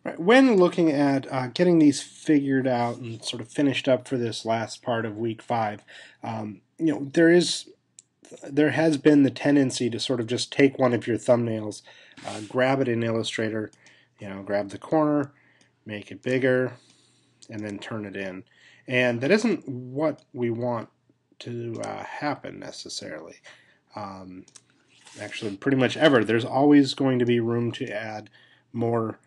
Right. When looking at getting these figured out and sort of finished up for this last part of week 5, there has been the tendency to sort of just take one of your thumbnails, grab it in Illustrator, grab the corner, make it bigger, and then turn it in. And that isn't what we want to happen necessarily. Um, Actually, pretty much ever. There's always going to be room to add more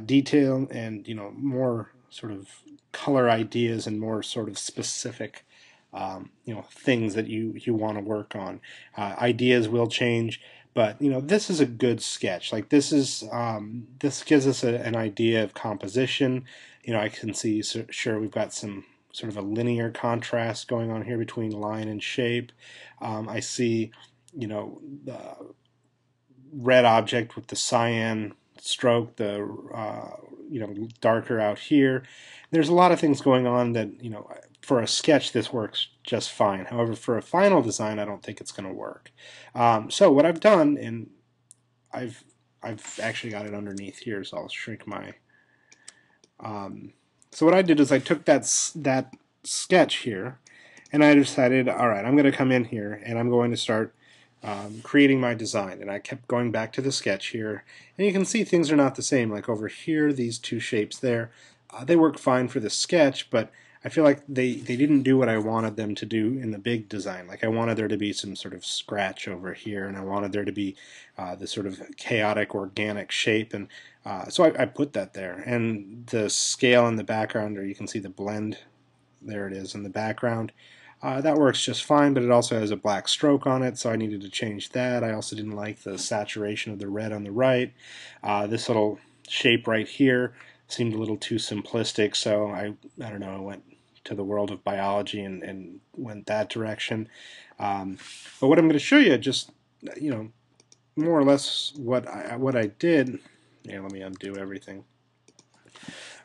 detail and more sort of color ideas and more sort of specific things that you want to work on. Ideas will change, but this is a good sketch. Like this gives us an idea of composition. I can see sure we've got some sort of a linear contrast going on here between line and shape. I see the red object with the cyan stroke, the darker out here. There's a lot of things going on that for a sketch this works just fine. However, for a final design, I don't think it's going to work. So what I've done, and I've actually got it underneath here, so I'll shrink my. So what I did is I took that sketch here, and I decided, all right, I'm going to come in here and I'm going to start creating my design. And I kept going back to the sketch here, and you can see things are not the same. Like over here, these two shapes there, they work fine for the sketch, but I feel like they didn't do what I wanted them to do in the big design. Like I wanted there to be some sort of scratch over here, and I wanted there to be this sort of chaotic organic shape, and so I put that there. And the scale in the background, or you can see the blend, there it is in the background. That works just fine, but it also has a black stroke on it, so I needed to change that. I also didn't like the saturation of the red on the right. This little shape right here seemed a little too simplistic, so I don't know, I went to the world of biology and went that direction. But what I'm going to show you, just more or less what I did. Yeah, let me undo everything.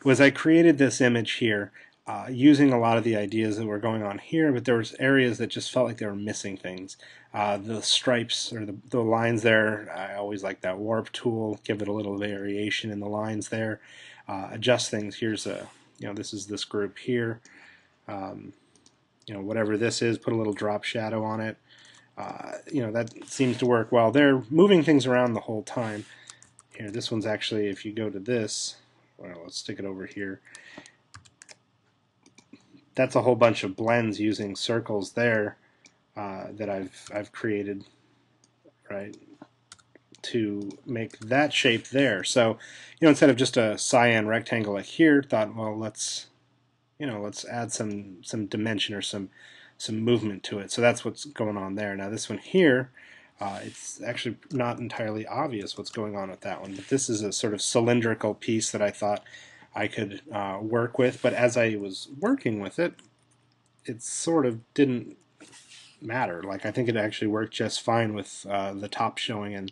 Was I created this image here using a lot of the ideas that were going on here, but there was areas that just felt like they were missing things. The stripes or the lines there, I always like that warp tool, give it a little variation in the lines there. Adjust things. Here's this is this group here. Whatever this is, put a little drop shadow on it. That seems to work well. They're moving things around the whole time. Here, this one's actually, if you go to this, well, let's stick it over here. That's a whole bunch of blends using circles there that I've created, right, to make that shape there. So, instead of just a cyan rectangle like here, thought, well, let's add some dimension or some movement to it. So that's what's going on there. Now this one here, it's actually not entirely obvious what's going on with that one, but this is a sort of cylindrical piece that I thought I could work with. But as I was working with it, it sort of didn't matter. Like I think it actually worked just fine with the top showing and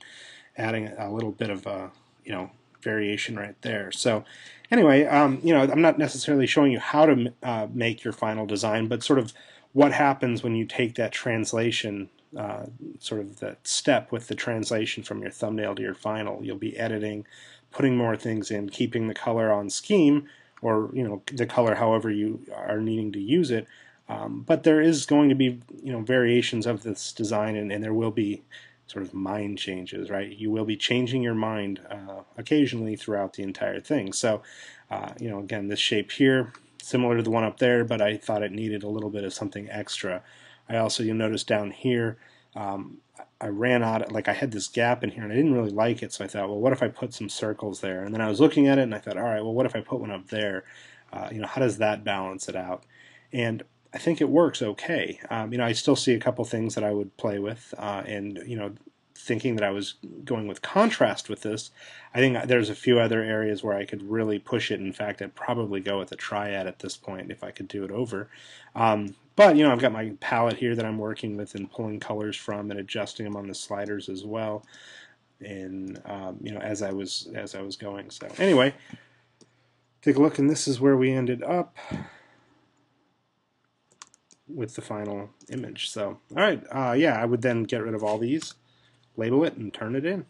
adding a little bit of variation right there. So anyway, I'm not necessarily showing you how to make your final design, but sort of what happens when you take that translation, sort of that step with the translation from your thumbnail to your final. You'll be editing, putting more things in, keeping the color on scheme, or the color however you are needing to use it. But there is going to be variations of this design, and there will be sort of mind changes, right? You will be changing your mind occasionally throughout the entire thing. So, again, this shape here, similar to the one up there, but I thought it needed a little bit of something extra. I also, you'll notice down here, I ran out, like I had this gap in here and I didn't really like it, so I thought, well, what if I put some circles there? And then I was looking at it and I thought, all right, well, what if I put one up there? How does that balance it out? And I think it works okay. I still see a couple things that I would play with, and thinking that I was going with contrast with this, I think there's a few other areas where I could really push it. In fact, I'd probably go with a triad at this point if I could do it over. But I've got my palette here that I'm working with and pulling colors from and adjusting them on the sliders as well. And as I was going. So anyway, take a look, and this is where we ended up with the final image. So, all right, yeah, I would then get rid of all these, label it, and turn it in.